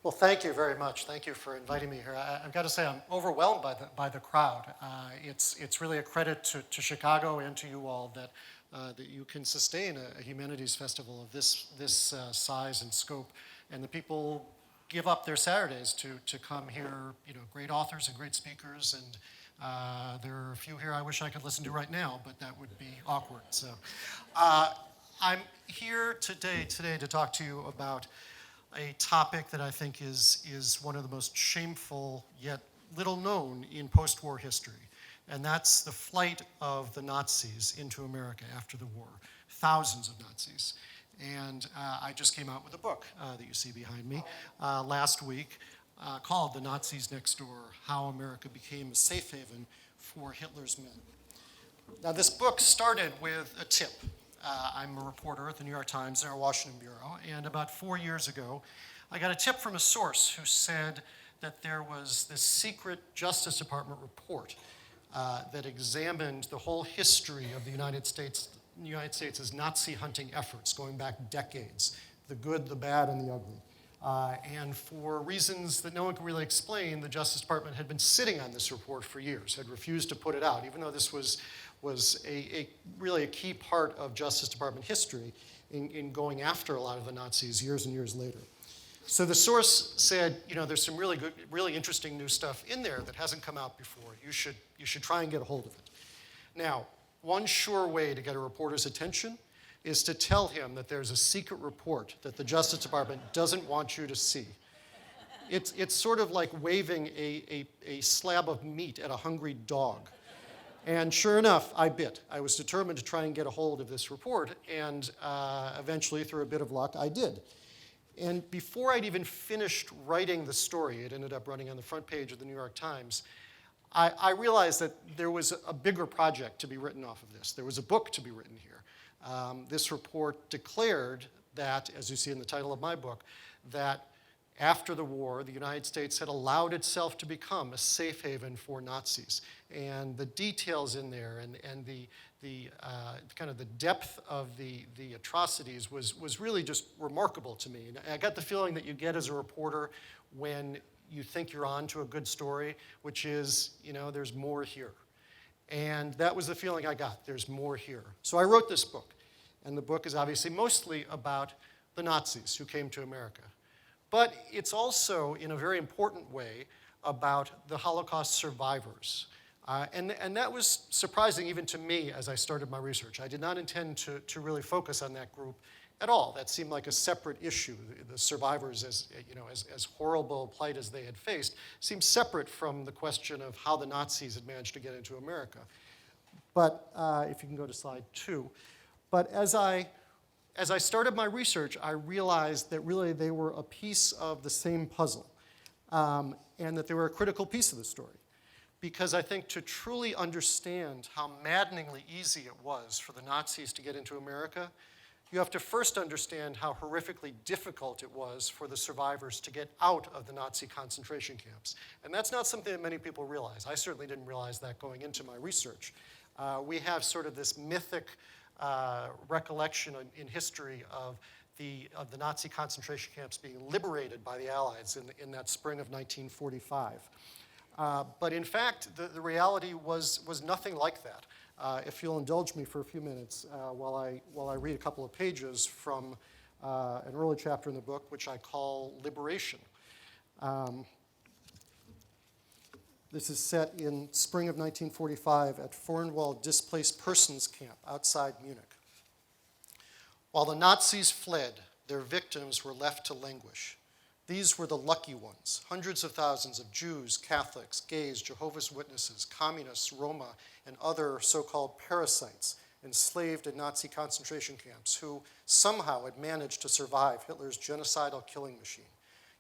Well, thank you very much. Thank you for inviting me here. I've got to say, I'm overwhelmed by the crowd. It's really a credit to Chicago and to you all that you can sustain a humanities festival of this size and scope, and the people give up their Saturdays to come hear, great authors and great speakers. And there are a few here I wish I could listen to right now, but that would be awkward. So I'm here today to talk to you about a topic that I think is one of the most shameful yet little known in post-war history, and that's the flight of the Nazis into America after the war. Thousands of Nazis. And I just came out with a book that you see behind me last week called The Nazis Next Door: How America Became a Safe Haven for Hitler's Men. Now, this book started with a tip. I'm a reporter at the New York Times in our Washington bureau, and about 4 years ago, I got a tip from a source who said that there was this secret Justice Department report that examined the whole history of the United States' Nazi hunting efforts going back decades, the good, the bad, and the ugly. And for reasons that no one can really explain, the Justice Department had been sitting on this report for years, had refused to put it out, even though this was really a key part of Justice Department history in going after a lot of the Nazis years and years later. So the source said, there's some really good, really interesting new stuff in there that hasn't come out before. You should try and get a hold of it. Now, one sure way to get a reporter's attention is to tell him that there's a secret report that the Justice Department doesn't want you to see. It's sort of like waving a slab of meat at a hungry dog. And sure enough, I bit. I was determined to try and get a hold of this report, and eventually, through a bit of luck, I did. And before I'd even finished writing the story, it ended up running on the front page of the New York Times, I realized that there was a bigger project to be written off of this. There was a book to be written here. This report declared that, as you see in the title of my book, that after the war, the United States had allowed itself to become a safe haven for Nazis. And the details in there and the kind of the depth of the atrocities was really just remarkable to me. And I got the feeling that you get as a reporter when you think you're on to a good story, which is, there's more here. And that was the feeling I got. There's more here. So I wrote this book. And the book is obviously mostly about the Nazis who came to America. But it's also, in a very important way, about the Holocaust survivors. And that was surprising even to me as I started my research. I did not intend to really focus on that group at all. That seemed like a separate issue. The survivors, as horrible a plight as they had faced, seemed separate from the question of how the Nazis had managed to get into America. But if you can go to slide 2. But as I started my research, I realized that really they were a piece of the same puzzle, and that they were a critical piece of the story. Because I think to truly understand how maddeningly easy it was for the Nazis to get into America, you have to first understand how horrifically difficult it was for the survivors to get out of the Nazi concentration camps. And that's not something that many people realize. I certainly didn't realize that going into my research. We have sort of this mythic recollection in history of the Nazi concentration camps being liberated by the Allies in that spring of 1945. But in fact, the reality was nothing like that. If you'll indulge me for a few minutes while I read a couple of pages from an early chapter in the book, which I call Liberation. This is set in spring of 1945 at Fornwald Displaced Persons Camp outside Munich. While the Nazis fled, their victims were left to languish. These were the lucky ones, hundreds of thousands of Jews, Catholics, gays, Jehovah's Witnesses, communists, Roma, and other so-called parasites enslaved in Nazi concentration camps who somehow had managed to survive Hitler's genocidal killing machine.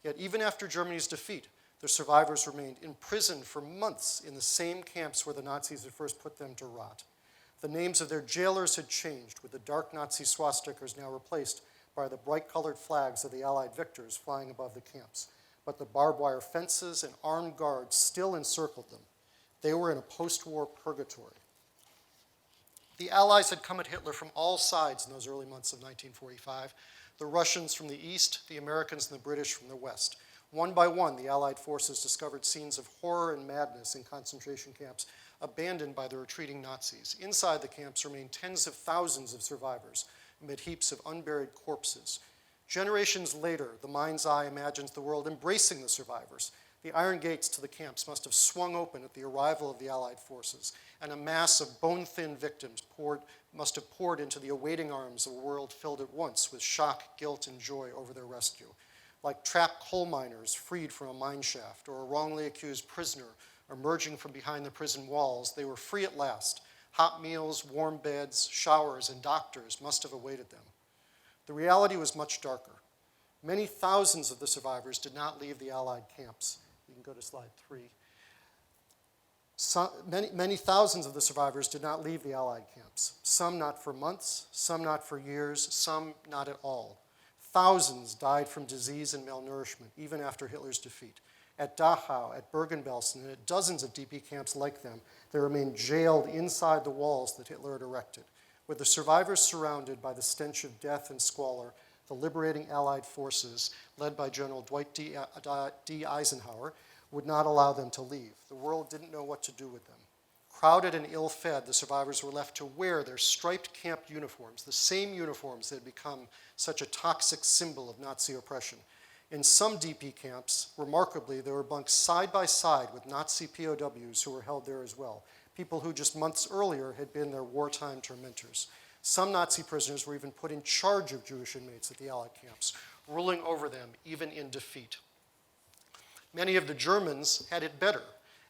Yet even after Germany's defeat, the survivors remained imprisoned for months in the same camps where the Nazis had first put them to rot. The names of their jailers had changed, with the dark Nazi swastikas now replaced by the bright-colored flags of the Allied victors flying above the camps. But the barbed wire fences and armed guards still encircled them. They were in a post-war purgatory. The Allies had come at Hitler from all sides in those early months of 1945. The Russians from the east, the Americans and the British from the west. One by one, the Allied forces discovered scenes of horror and madness in concentration camps abandoned by the retreating Nazis. Inside the camps remained tens of thousands of survivors amid heaps of unburied corpses. Generations later, the mind's eye imagines the world embracing the survivors. The iron gates to the camps must have swung open at the arrival of the Allied forces, and a mass of bone-thin victims must have poured into the awaiting arms of a world filled at once with shock, guilt, and joy over their rescue. Like trapped coal miners freed from a mine shaft, or a wrongly accused prisoner emerging from behind the prison walls, they were free at last. Hot meals, warm beds, showers, and doctors must have awaited them. The reality was much darker. Many thousands of the survivors did not leave the Allied camps. You can go to slide 3. Many thousands of the survivors did not leave the Allied camps. Some not for months, some not for years, some not at all. Thousands died from disease and malnourishment, even after Hitler's defeat. At Dachau, at Bergen-Belsen, and at dozens of DP camps like them, they remained jailed inside the walls that Hitler had erected. With the survivors surrounded by the stench of death and squalor, the liberating Allied forces, led by General Dwight D. Eisenhower, would not allow them to leave. The world didn't know what to do with them. Crowded and ill-fed, the survivors were left to wear their striped camp uniforms, the same uniforms that had become such a toxic symbol of Nazi oppression. In some DP camps, remarkably, they were bunked side by side with Nazi POWs who were held there as well, people who just months earlier had been their wartime tormentors. Some Nazi prisoners were even put in charge of Jewish inmates at the Allied camps, ruling over them even in defeat. Many of the Germans had it better.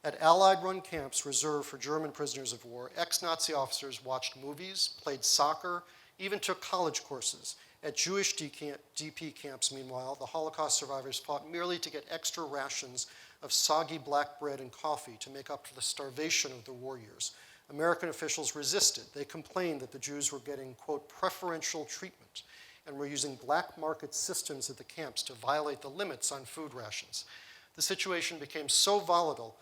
At Allied-run camps reserved for German prisoners of war, ex-Nazi officers watched movies, played soccer, even took college courses. At Jewish DP camps, meanwhile, the Holocaust survivors fought merely to get extra rations of soggy black bread and coffee to make up for the starvation of the war years. American officials resisted. They complained that the Jews were getting, quote, preferential treatment and were using black market systems at the camps to violate the limits on food rations. The situation became so volatile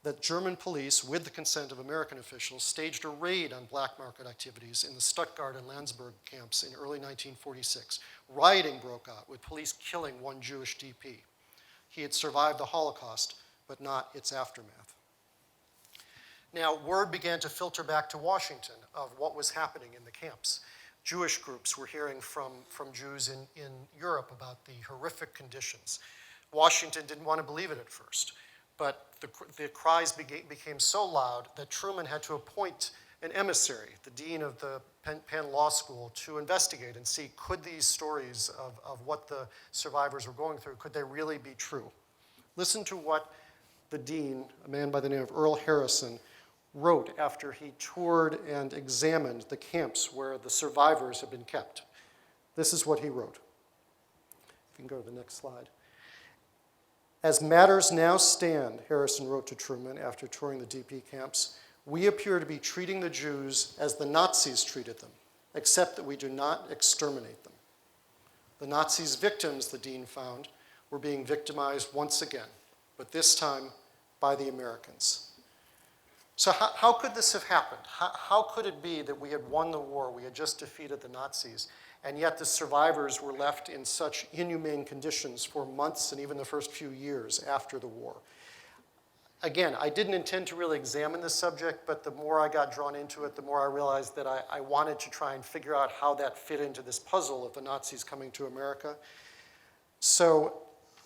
that German police, with the consent of American officials, staged a raid on black market activities in the Stuttgart and Landsberg camps in early 1946. Rioting broke out, with police killing one Jewish DP. He had survived the Holocaust, but not its aftermath. Now, word began to filter back to Washington of what was happening in the camps. Jewish groups were hearing from Jews in Europe about the horrific conditions. Washington didn't want to believe it at first, but the cries became so loud that Truman had to appoint an emissary, the dean of the Penn Law School, to investigate and see, could these stories of what the survivors were going through, could they really be true? Listen to what the dean, a man by the name of Earl Harrison, wrote after he toured and examined the camps where the survivors had been kept. This is what he wrote. If you can go to the next slide. As matters now stand, Harrison wrote to Truman after touring the DP camps, we appear to be treating the Jews as the Nazis treated them, except that we do not exterminate them. The Nazis' victims, the dean found, were being victimized once again, but this time by the Americans. So how could this have happened? How could it be that we had won the war, we had just defeated the Nazis, and yet the survivors were left in such inhumane conditions for months and even the first few years after the war? Again, I didn't intend to really examine this subject, but the more I got drawn into it, the more I realized that I wanted to try and figure out how that fit into this puzzle of the Nazis coming to America. So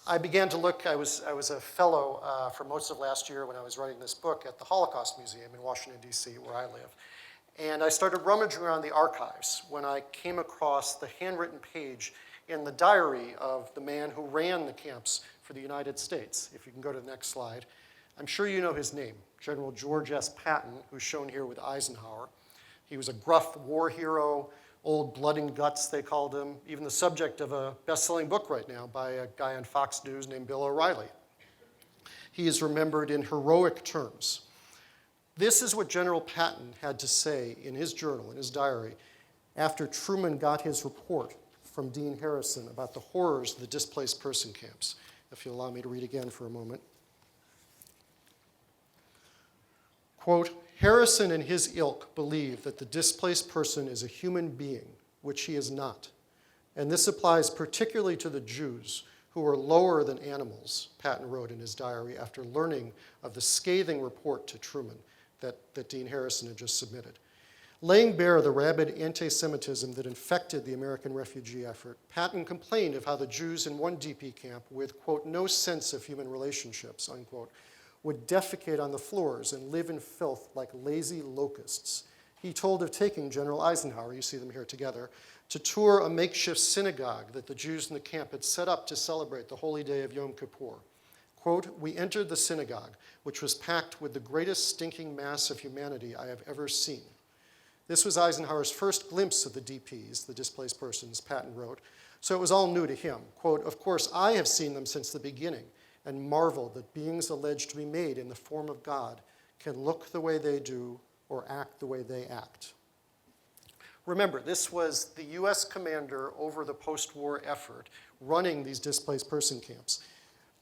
I began to look. I was a fellow for most of last year when I was writing this book at the Holocaust Museum in Washington, D.C., where I live. And I started rummaging around the archives when I came across the handwritten page in the diary of the man who ran the camps for the United States. If you can go to the next slide. I'm sure you know his name, General George S. Patton, who's shown here with Eisenhower. He was a gruff war hero, old blood and guts, they called him, even the subject of a best-selling book right now by a guy on Fox News named Bill O'Reilly. He is remembered in heroic terms. This is what General Patton had to say in his journal, in his diary, after Truman got his report from Dean Harrison about the horrors of the displaced person camps. If you'll allow me to read again for a moment. Quote, Harrison and his ilk believe that the displaced person is a human being, which he is not. And this applies particularly to the Jews, who were lower than animals, Patton wrote in his diary after learning of the scathing report to Truman that Dean Harrison had just submitted. Laying bare the rabid anti-Semitism that infected the American refugee effort, Patton complained of how the Jews in one DP camp with, quote, no sense of human relationships, unquote, would defecate on the floors and live in filth like lazy locusts. He told of taking General Eisenhower, you see them here together, to tour a makeshift synagogue that the Jews in the camp had set up to celebrate the holy day of Yom Kippur. Quote, we entered the synagogue, which was packed with the greatest stinking mass of humanity I have ever seen. This was Eisenhower's first glimpse of the DPs, the displaced persons, Patton wrote, so it was all new to him. Quote, of course, I have seen them since the beginning and marveled that beings alleged to be made in the form of God can look the way they do or act the way they act. Remember, this was the US commander over the post-war effort running these displaced person camps,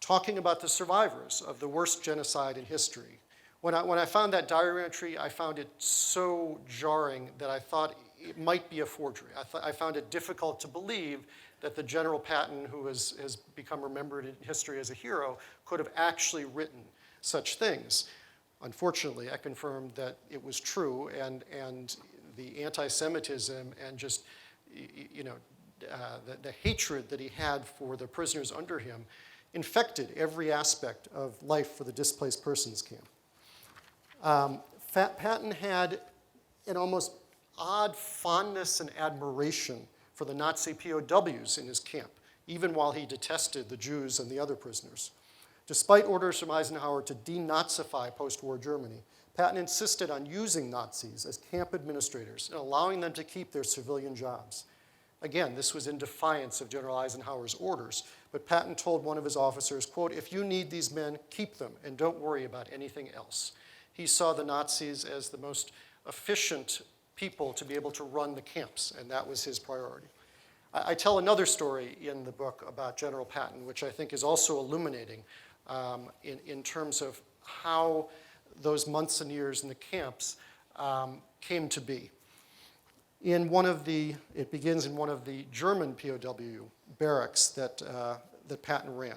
talking about the survivors of the worst genocide in history. When I found that diary entry, I found it so jarring that I thought it might be a forgery. I found it difficult to believe that the General Patton, who has become remembered in history as a hero, could have actually written such things. Unfortunately, I confirmed that it was true, and the anti-Semitism and just, the hatred that he had for the prisoners under him infected every aspect of life for the displaced persons camp. Patton had an almost odd fondness and admiration for the Nazi POWs in his camp, even while he detested the Jews and the other prisoners. Despite orders from Eisenhower to denazify post-war Germany, Patton insisted on using Nazis as camp administrators and allowing them to keep their civilian jobs. Again, this was in defiance of General Eisenhower's orders, but Patton told one of his officers, quote, if you need these men, keep them and don't worry about anything else. He saw the Nazis as the most efficient people to be able to run the camps, and that was his priority. I tell another story in the book about General Patton, which I think is also illuminating in terms of how those months and years in the camps came to be. It begins in one of the German POW barracks that Patton ran.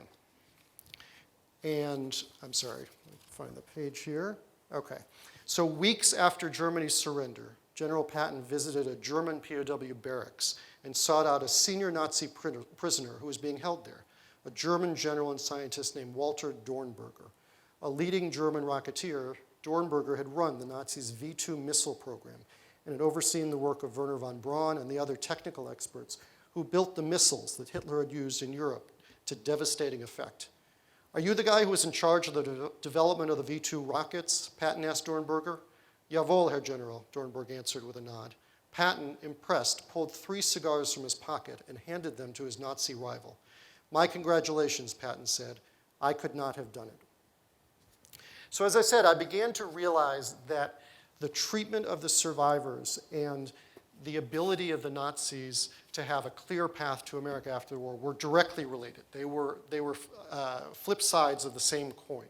And, I'm sorry, let me find the page here. Okay, so weeks after Germany's surrender, General Patton visited a German POW barracks and sought out a senior Nazi prisoner who was being held there, a German general and scientist named Walter Dornberger. A leading German rocketeer, Dornberger had run the Nazis' V-2 missile program and had overseen the work of Werner von Braun and the other technical experts who built the missiles that Hitler had used in Europe to devastating effect. Are you the guy who was in charge of the development of the V-2 rockets? Patton asked Dornberger. Jawohl, Herr General, Dornberger answered with a nod. Patton, impressed, pulled 3 cigars from his pocket and handed them to his Nazi rival. My congratulations, Patton said. I could not have done it. So as I said, I began to realize that the treatment of the survivors and the ability of the Nazis to have a clear path to America after the war were directly related. They were flip sides of the same coin.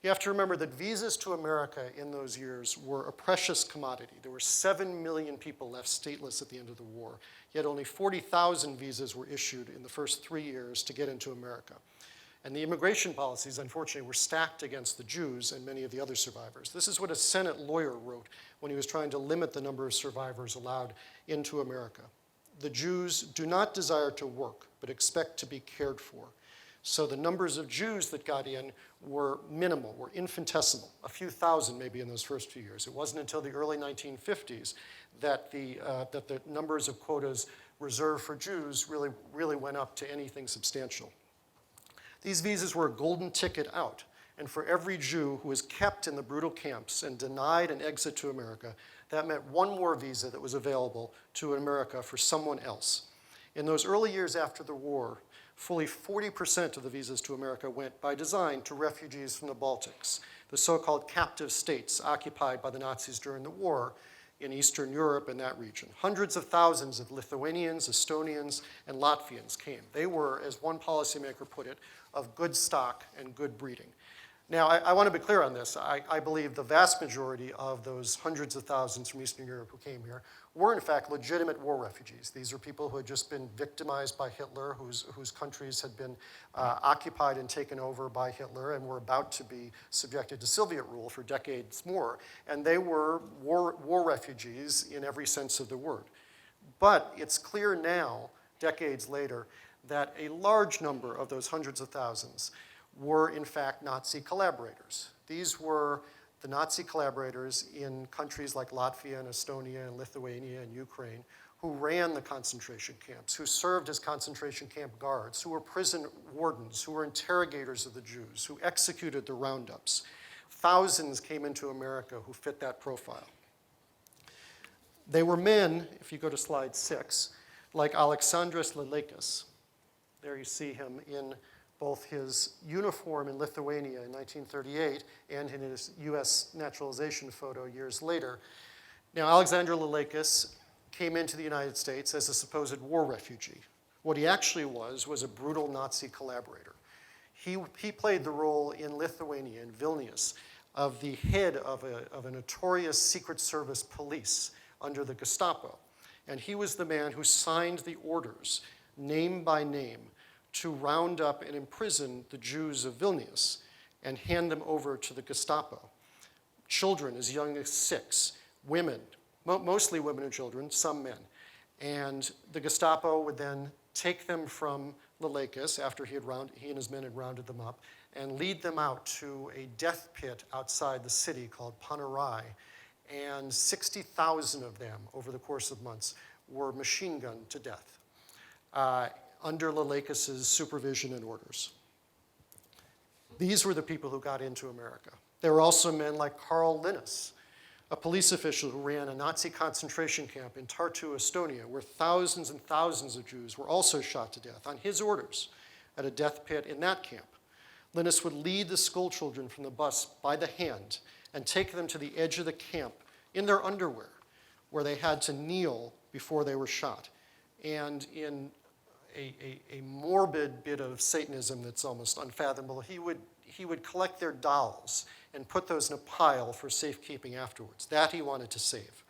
You have to remember that visas to America in those years were a precious commodity. There were 7 million people left stateless at the end of the war, yet only 40,000 visas were issued in the first 3 years to get into America. And the immigration policies, unfortunately, were stacked against the Jews and many of the other survivors. This is what a Senate lawyer wrote when he was trying to limit the number of survivors allowed into America. The Jews do not desire to work, but expect to be cared for. So the numbers of Jews that got in were minimal, were infinitesimal, a few thousand maybe in those first few years. It wasn't until the early 1950s that the numbers of quotas reserved for Jews really went up to anything substantial. These visas were a golden ticket out, and for every Jew who was kept in the brutal camps and denied an exit to America, that meant one more visa that was available to America for someone else. In those early years after the war, fully 40% of the visas to America went by design to refugees from the Baltics, the so-called captive states occupied by the Nazis during the war in Eastern Europe and that region. Hundreds of thousands of Lithuanians, Estonians, and Latvians came. They were, as one policymaker put it, of good stock and good breeding. Now, I want to be clear on this. I believe the vast majority of those hundreds of thousands from Eastern Europe who came here were, in fact, legitimate war refugees. These are people who had just been victimized by Hitler, whose countries had been occupied and taken over by Hitler and were about to be subjected to Soviet rule for decades more. And they were war refugees in every sense of the word. But it's clear now, decades later, that a large number of those hundreds of thousands were, in fact, Nazi collaborators. These were the Nazi collaborators in countries like Latvia and Estonia and Lithuania and Ukraine who ran the concentration camps, who served as concentration camp guards, who were prison wardens, who were interrogators of the Jews, who executed the roundups. Thousands came into America who fit that profile. They were men, if you go to slide 6, like Alexandras Leleikis. There you see him in both his uniform in Lithuania in 1938 and in his US naturalization photo years later. Now, Alexander Leleikis came into the United States as a supposed war refugee. What he actually was a brutal Nazi collaborator. He played the role in Lithuania, in Vilnius, of the head of a notorious Secret Service police under the Gestapo. And he was the man who signed the orders, name by name, to round up and imprison the Jews of Vilnius and hand them over to the Gestapo. Children as young as 6, women, mostly women and children, some men. And the Gestapo would then take them from Leleikis after he and his men had rounded them up and lead them out to a death pit outside the city called Panerai. And 60,000 of them over the course of months were machine gunned to death. Under Leleikis' supervision and orders. These were the people who got into America. There were also men like Karl Linus, a police official who ran a Nazi concentration camp in Tartu, Estonia, where thousands and thousands of Jews were also shot to death on his orders at a death pit in that camp. Linus would lead the school children from the bus by the hand and take them to the edge of the camp in their underwear, where they had to kneel before they were shot. And in a morbid bit of Satanism that's almost unfathomable, he would collect their dolls and put those in a pile for safekeeping afterwards. That he wanted to save.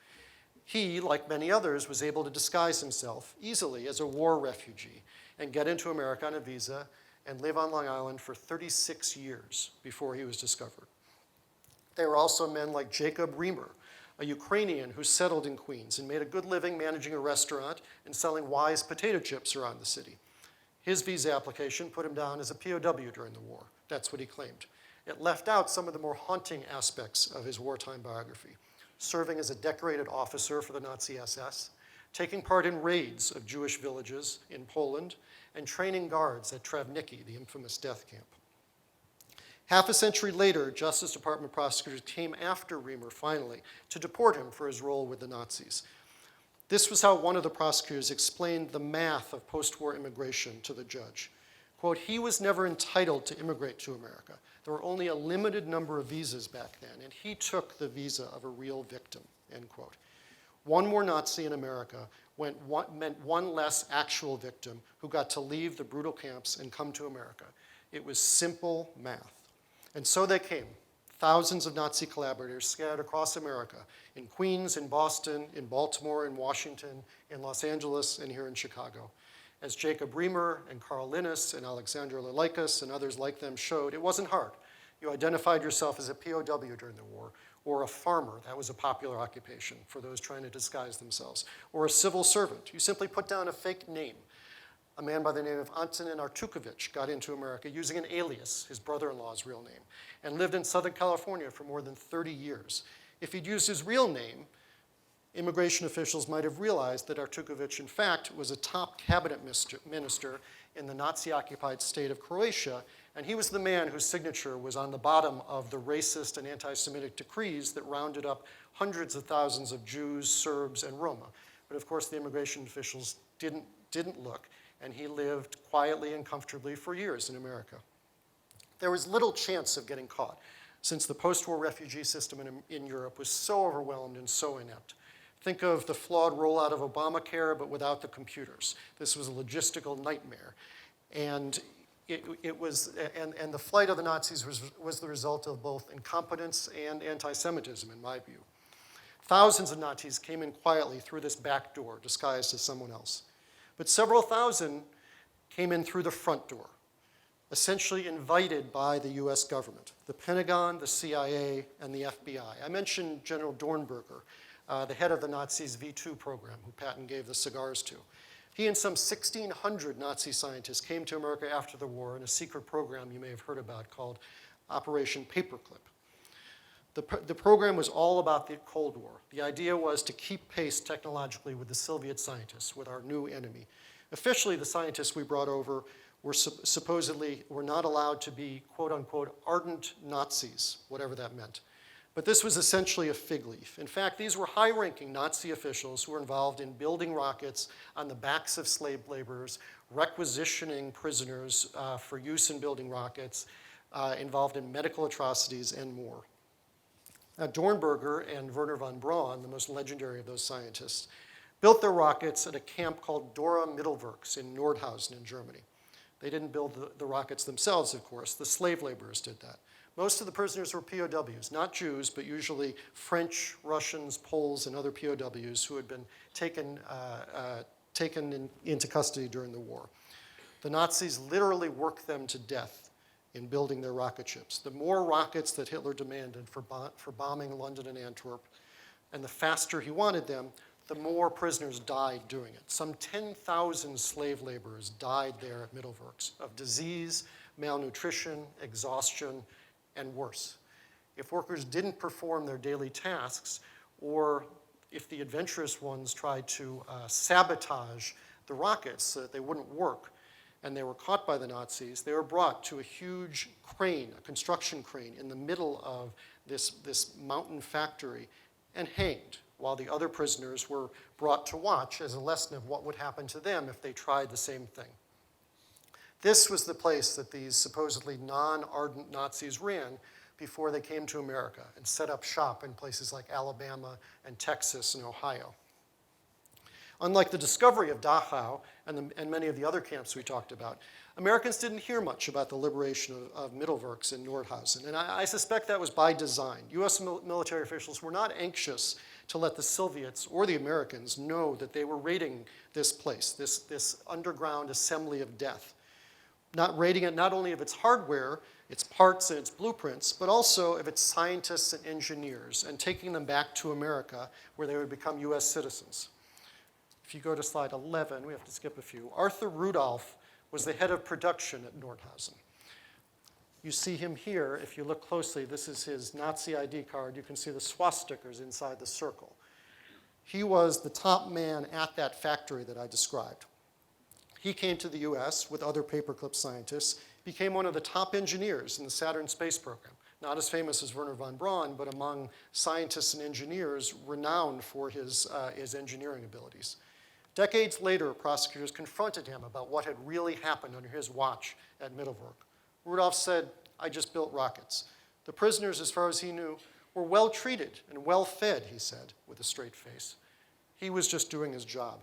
He, like many others, was able to disguise himself easily as a war refugee and get into America on a visa and live on Long Island for 36 years before he was discovered. There were also men like Jacob Reamer, a Ukrainian who settled in Queens and made a good living managing a restaurant and selling Wise potato chips around the city. His visa application put him down as a POW during the war. That's what he claimed. It left out some of the more haunting aspects of his wartime biography, serving as a decorated officer for the Nazi SS, taking part in raids of Jewish villages in Poland, and training guards at Travnicki, the infamous death camp. Half a century later, Justice Department prosecutors came after Reamer, finally, to deport him for his role with the Nazis. This was how one of the prosecutors explained the math of post-war immigration to the judge. Quote, he was never entitled to immigrate to America. There were only a limited number of visas back then, and he took the visa of a real victim, end quote. One more Nazi in America meant one less actual victim who got to leave the brutal camps and come to America. It was simple math. And so they came, thousands of Nazi collaborators scattered across America, in Queens, in Boston, in Baltimore, in Washington, in Los Angeles, and here in Chicago. As Jacob Reamer and Karl Linus and Alexander Leleikis and others like them showed, it wasn't hard. You identified yourself as a POW during the war, or a farmer, that was a popular occupation for those trying to disguise themselves, or a civil servant. You simply put down a fake name. A man by the name of Antonin Artukovich got into America using an alias, his brother-in-law's real name, and lived in Southern California for more than 30 years. If he'd used his real name, immigration officials might have realized that Artukovich, in fact, was a top cabinet minister in the Nazi-occupied state of Croatia, and he was the man whose signature was on the bottom of the racist and anti-Semitic decrees that rounded up hundreds of thousands of Jews, Serbs, and Roma. But of course, the immigration officials didn't look, and he lived quietly and comfortably for years in America. There was little chance of getting caught, since the post-war refugee system in Europe was so overwhelmed and so inept. Think of the flawed rollout of Obamacare, but without the computers. This was a logistical nightmare. And it was, and the flight of the Nazis was the result of both incompetence and anti-Semitism, in my view. Thousands of Nazis came in quietly through this back door, disguised as someone else. But several thousand came in through the front door, essentially invited by the US government, the Pentagon, the CIA, and the FBI. I mentioned General Dornberger, the head of the Nazis' V2 program, who Patton gave the cigars to. He and some 1,600 Nazi scientists came to America after the war in a secret program you may have heard about called Operation Paperclip. The program was all about the Cold War. The idea was to keep pace technologically with the Soviet scientists, with our new enemy. Officially, the scientists we brought over were supposedly were not allowed to be, quote unquote, ardent Nazis, whatever that meant. But this was essentially a fig leaf. In fact, these were high-ranking Nazi officials who were involved in building rockets on the backs of slave laborers, requisitioning prisoners for use in building rockets, involved in medical atrocities, and more. Now, Dornberger and Werner von Braun, the most legendary of those scientists, built their rockets at a camp called Dora Mittelwerks in Nordhausen in Germany. They didn't build the rockets themselves, of course. The slave laborers did that. Most of the prisoners were POWs, not Jews, but usually French, Russians, Poles, and other POWs who had been taken into custody during the war. The Nazis literally worked them to death in building their rocket ships. The more rockets that Hitler demanded for bombing London and Antwerp, and the faster he wanted them, the more prisoners died doing it. Some 10,000 slave laborers died there at Mittelwerks of disease, malnutrition, exhaustion, and worse. If workers didn't perform their daily tasks, or if the adventurous ones tried to sabotage the rockets so that they wouldn't work, and they were caught by the Nazis, they were brought to a huge crane, a construction crane, in the middle of this mountain factory and hanged, while the other prisoners were brought to watch as a lesson of what would happen to them if they tried the same thing. This was the place that these supposedly non-ardent Nazis ran before they came to America and set up shop in places like Alabama and Texas and Ohio. Unlike the discovery of Dachau and many of the other camps we talked about, Americans didn't hear much about the liberation of Mittelwerks in Nordhausen, and I suspect that was by design. US military officials were not anxious to let the Soviets or the Americans know that they were raiding this place, this underground assembly of death. Not raiding it not only of its hardware, its parts and its blueprints, but also of its scientists and engineers, and taking them back to America where they would become US citizens. If you go to slide 11, we have to skip a few. Arthur Rudolph was the head of production at Nordhausen. You see him here. If you look closely, this is his Nazi ID card. You can see the swastikas inside the circle. He was the top man at that factory that I described. He came to the US with other paperclip scientists, became one of the top engineers in the Saturn space program. Not as famous as Werner von Braun, but among scientists and engineers renowned for his engineering abilities. Decades later, prosecutors confronted him about what had really happened under his watch at Mittelwerk. Rudolph said, "I just built rockets." The prisoners, as far as he knew, were well treated and well fed, he said, with a straight face. He was just doing his job.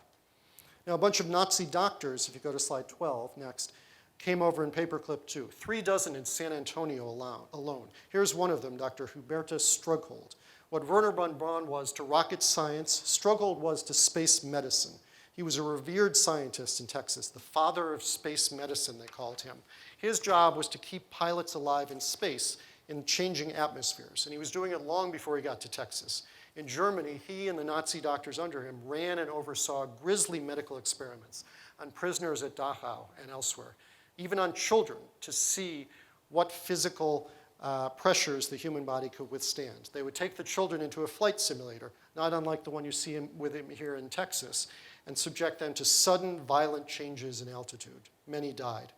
Now, a bunch of Nazi doctors, if you go to slide 12 next, came over in paperclip too. 36 in San Antonio alone. Here's one of them, Dr. Hubertus Strughold. What Werner von Braun was to rocket science, Strughold was to space medicine. He was a revered scientist in Texas, the father of space medicine, they called him. His job was to keep pilots alive in space in changing atmospheres, and he was doing it long before he got to Texas. In Germany, he and the Nazi doctors under him ran and oversaw grisly medical experiments on prisoners at Dachau and elsewhere, even on children, to see what physical pressures the human body could withstand. They would take the children into a flight simulator, not unlike the one you see with him here in Texas, and subject them to sudden, violent changes in altitude. Many died.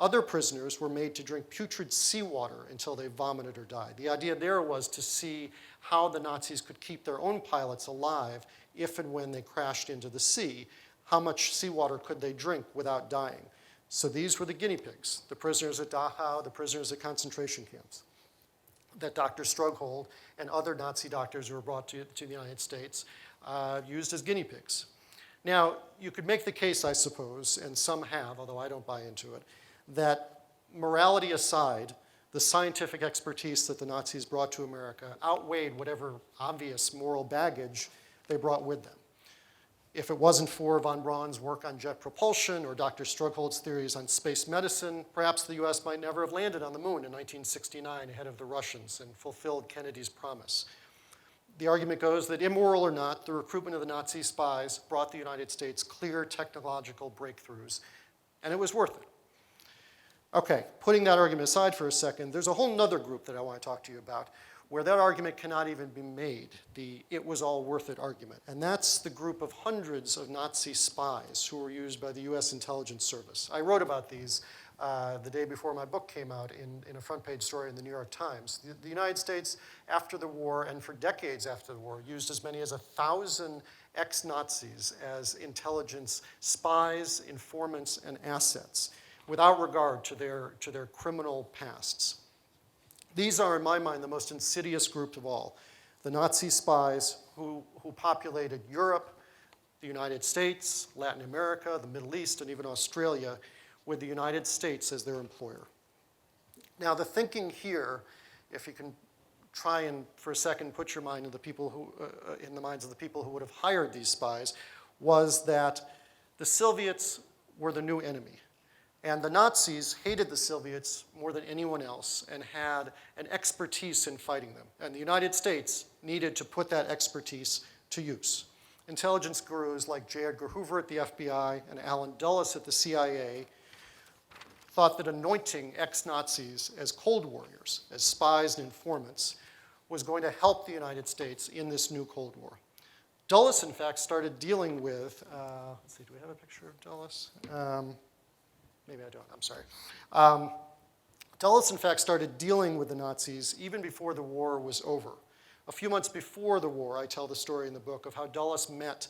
Other prisoners were made to drink putrid seawater until they vomited or died. The idea there was to see how the Nazis could keep their own pilots alive if and when they crashed into the sea. How much seawater could they drink without dying? So these were the guinea pigs, the prisoners at Dachau, the prisoners at concentration camps, that Dr. Strughold and other Nazi doctors who were brought to the United States used as guinea pigs. Now, you could make the case, I suppose, and some have, although I don't buy into it, that morality aside, the scientific expertise that the Nazis brought to America outweighed whatever obvious moral baggage they brought with them. If it wasn't for von Braun's work on jet propulsion or Dr. Strugholz's theories on space medicine, perhaps the US might never have landed on the moon in 1969 ahead of the Russians and fulfilled Kennedy's promise. The argument goes that, immoral or not, the recruitment of the Nazi spies brought the United States clear technological breakthroughs, and it was worth it. Okay, putting that argument aside for a second, there's a whole other group that I want to talk to you about where that argument cannot even be made, the "it was all worth it" argument. And that's the group of hundreds of Nazi spies who were used by the US intelligence service. I wrote about these the day before my book came out in a front page story in the New York Times. The United States, after the war and for decades after the war, used as many as 1,000 ex-Nazis as intelligence spies, informants, and assets, without regard to their criminal pasts. These are, in my mind, the most insidious group of all. The Nazi spies who populated Europe, the United States, Latin America, the Middle East, and even Australia, with the United States as their employer. Now, the thinking here, if you can try and, for a second, put your mind in the minds of the people who would have hired these spies, was that the Soviets were the new enemy. And the Nazis hated the Soviets more than anyone else and had an expertise in fighting them. And the United States needed to put that expertise to use. Intelligence gurus like J. Edgar Hoover at the FBI and Alan Dulles at the CIA thought that anointing ex-Nazis as Cold Warriors, as spies and informants, was going to help the United States in this new Cold War. Dulles, in fact, started dealing with, let's see, do we have a picture of Dulles? Maybe I don't, I'm sorry. Dulles, in fact, started dealing with the Nazis even before the war was over. A few months before the war, I tell the story in the book of how Dulles met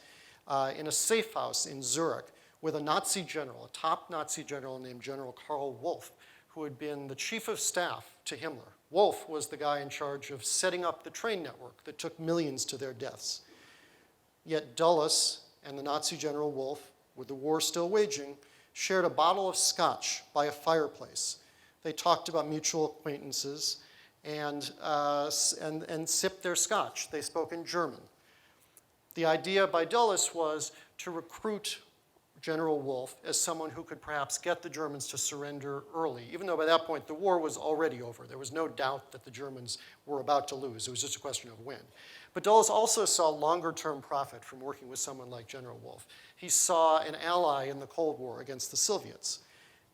in a safe house in Zurich with a Nazi general, a top Nazi general named General Karl Wolff, who had been the chief of staff to Himmler. Wolff was the guy in charge of setting up the train network that took millions to their deaths. Yet Dulles and the Nazi General Wolff, with the war still waging, shared a bottle of scotch by a fireplace. They talked about mutual acquaintances and sipped their scotch. They spoke in German. The idea by Dulles was to recruit General Wolff as someone who could perhaps get the Germans to surrender early, even though by that point the war was already over. There was no doubt that the Germans were about to lose. It was just a question of when. But Dulles also saw longer-term profit from working with someone like General Wolff. He saw an ally in the Cold War against the Soviets.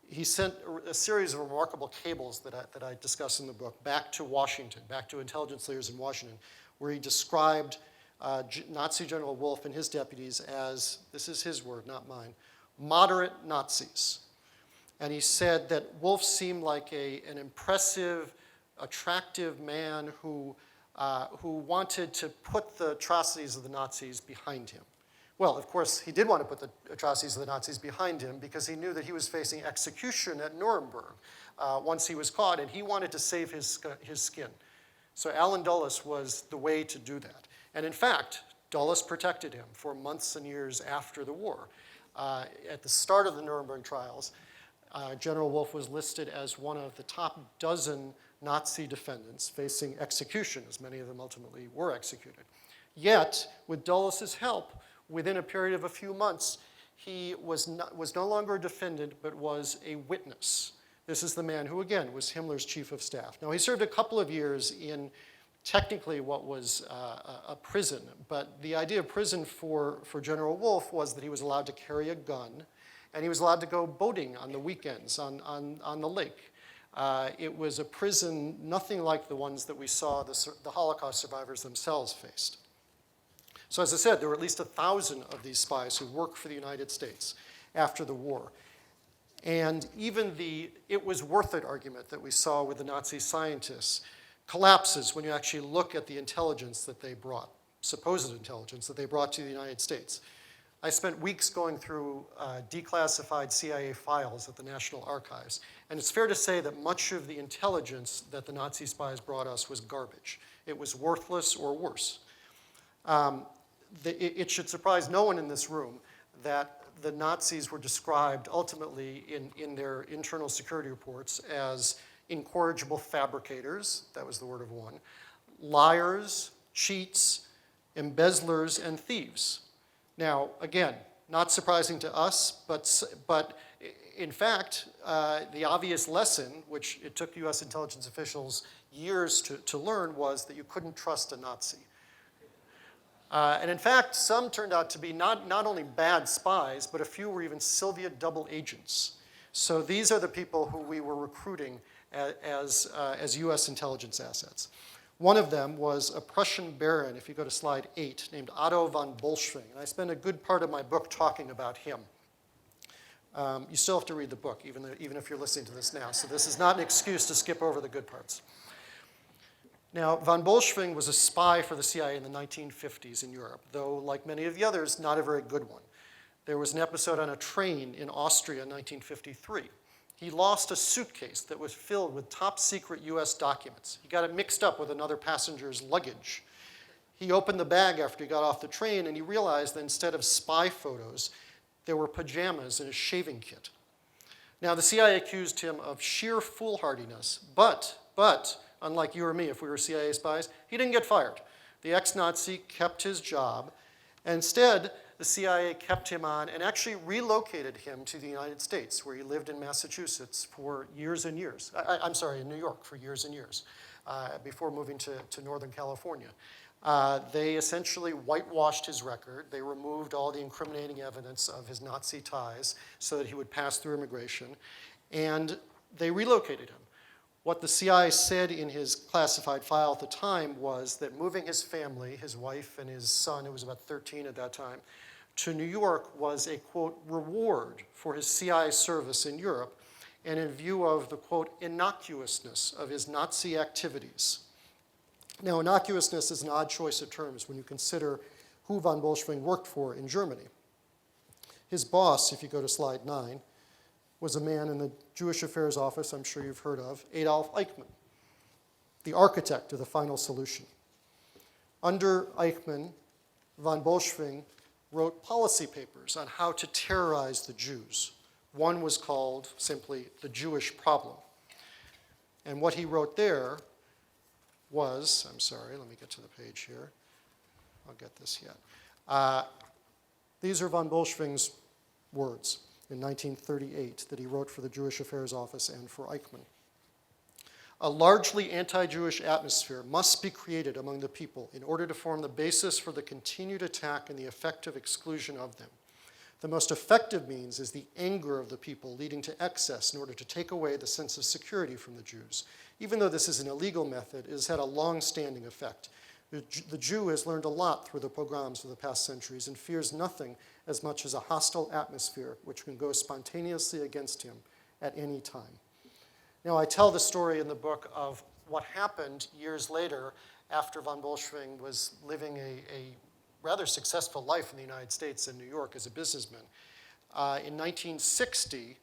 He sent a series of remarkable cables that I discuss in the book back to Washington, back to intelligence leaders in Washington, where he described Nazi General Wolff and his deputies as, this is his word, not mine, moderate Nazis. And he said that Wolff seemed like an impressive, attractive man who wanted to put the atrocities of the Nazis behind him. Well, of course, he did want to put the atrocities of the Nazis behind him because he knew that he was facing execution at Nuremberg once he was caught, and he wanted to save his skin. So Alan Dulles was the way to do that. And in fact, Dulles protected him for months and years after the war. At the start of the Nuremberg trials, General Wolff was listed as one of the top dozen Nazi defendants facing execution, as many of them ultimately were executed. Yet, with Dulles' help, within a period of a few months, he was no longer a defendant, but was a witness. This is the man who, again, was Himmler's chief of staff. Now, he served a couple of years in technically what was a prison, but the idea of prison for General Wolff was that he was allowed to carry a gun, and he was allowed to go boating on the weekends on the lake. It was a prison nothing like the ones that we saw the Holocaust survivors themselves faced. So as I said, there were at least 1,000 of these spies who worked for the United States after the war. And even the "it was worth it" argument that we saw with the Nazi scientists collapses when you actually look at the intelligence that they brought, supposed intelligence that they brought to the United States. I spent weeks going through declassified CIA files at the National Archives, and it's fair to say that much of the intelligence that the Nazi spies brought us was garbage. It was worthless or worse. It should surprise no one in this room that the Nazis were described ultimately in their internal security reports as incorrigible fabricators, that was the word of one, liars, cheats, embezzlers, and thieves. Now, again, not surprising to us, but in fact, the obvious lesson, which it took US intelligence officials years to learn, was that you couldn't trust a Nazi. And in fact, some turned out to be not only bad spies, but a few were even Soviet double agents. So these are the people who we were recruiting as US intelligence assets. One of them was a Prussian baron, if you go to slide 8, named Otto von Bolschwing. And I spend a good part of my book talking about him. You still have to read the book, even if you're listening to this now. So this is not an excuse to skip over the good parts. Now, von Bolschwing was a spy for the CIA in the 1950s in Europe, though, like many of the others, not a very good one. There was an episode on a train in Austria in 1953. He lost a suitcase that was filled with top secret US documents. He got it mixed up with another passenger's luggage. He opened the bag after he got off the train, and he realized that instead of spy photos, there were pajamas and a shaving kit. Now, the CIA accused him of sheer foolhardiness, but unlike you or me, if we were CIA spies, he didn't get fired. The ex-Nazi kept his job. And instead, the CIA kept him on and actually relocated him to the United States, where he lived in Massachusetts for years and years. I'm sorry, in New York for years and years, before moving to Northern California. They essentially whitewashed his record. They removed all the incriminating evidence of his Nazi ties so that he would pass through immigration. And they relocated him. What the CIA said in his classified file at the time was that moving his family, his wife and his son, who was about 13 at that time, to New York was a, quote, reward for his CIA service in Europe, and in view of the, quote, innocuousness of his Nazi activities. Now, innocuousness is an odd choice of terms when you consider who von Bolschwing worked for in Germany. His boss, if you go to slide 9, was a man in the Jewish Affairs Office I'm sure you've heard of, Adolf Eichmann, the architect of the final solution. Under Eichmann, von Bolschwing wrote policy papers on how to terrorize the Jews. One was called simply The Jewish Problem. And what he wrote there was, I'm sorry, let me get to the page here. I'll get this yet. These are von Bolschwing's words in 1938 that he wrote for the Jewish Affairs Office and for Eichmann. A largely anti-Jewish atmosphere must be created among the people in order to form the basis for the continued attack and the effective exclusion of them. The most effective means is the anger of the people leading to excess in order to take away the sense of security from the Jews. Even though this is an illegal method, it has had a long-standing effect. The Jew has learned a lot through the pogroms of the past centuries and fears nothing as much as a hostile atmosphere which can go spontaneously against him at any time. Now, I tell the story in the book of what happened years later after von Bolschwing was living a rather successful life in the United States and New York as a businessman. In 1960,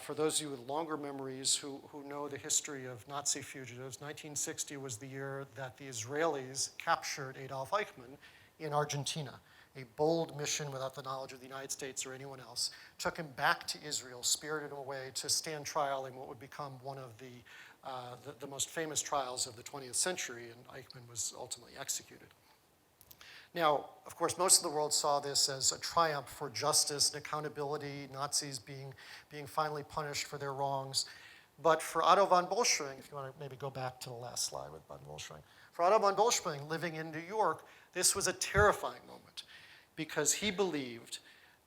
for those of you with longer memories who know the history of Nazi fugitives, 1960 was the year that the Israelis captured Adolf Eichmann in Argentina. A bold mission without the knowledge of the United States or anyone else, took him back to Israel, spirited him away to stand trial in what would become one of the most famous trials of the 20th century, and Eichmann was ultimately executed. Now, of course, most of the world saw this as a triumph for justice and accountability, Nazis being finally punished for their wrongs. But for Otto von Bolschwing, if you want to maybe go back to the last slide with von Bolschwing, for Otto von Bolschwing living in New York, this was a terrifying moment because he believed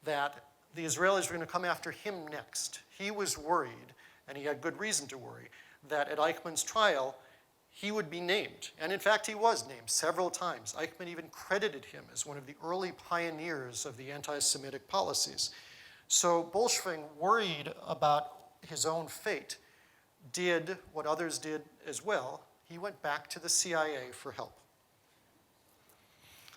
that the Israelis were going to come after him next. He was worried, and he had good reason to worry, that at Eichmann's trial, he would be named. And in fact, he was named several times. Eichmann even credited him as one of the early pioneers of the anti-Semitic policies. So Bolschwing, worried about his own fate, did what others did as well. He went back to the CIA for help.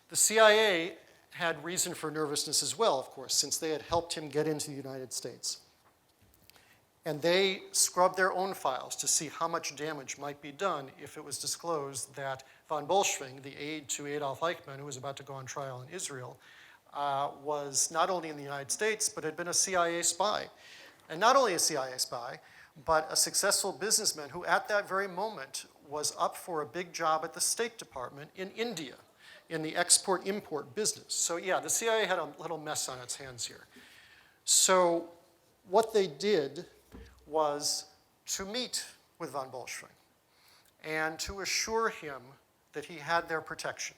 The CIA had reason for nervousness as well, of course, since they had helped him get into the United States. And they scrubbed their own files to see how much damage might be done if it was disclosed that von Bolschwing, the aide to Adolf Eichmann, who was about to go on trial in Israel, was not only in the United States, but had been a CIA spy. And not only a CIA spy, but a successful businessman who at that very moment was up for a big job at the State Department in India in the export-import business. So yeah, the CIA had a little mess on its hands here. So what they did was to meet with von Bolschwing and to assure him that he had their protection,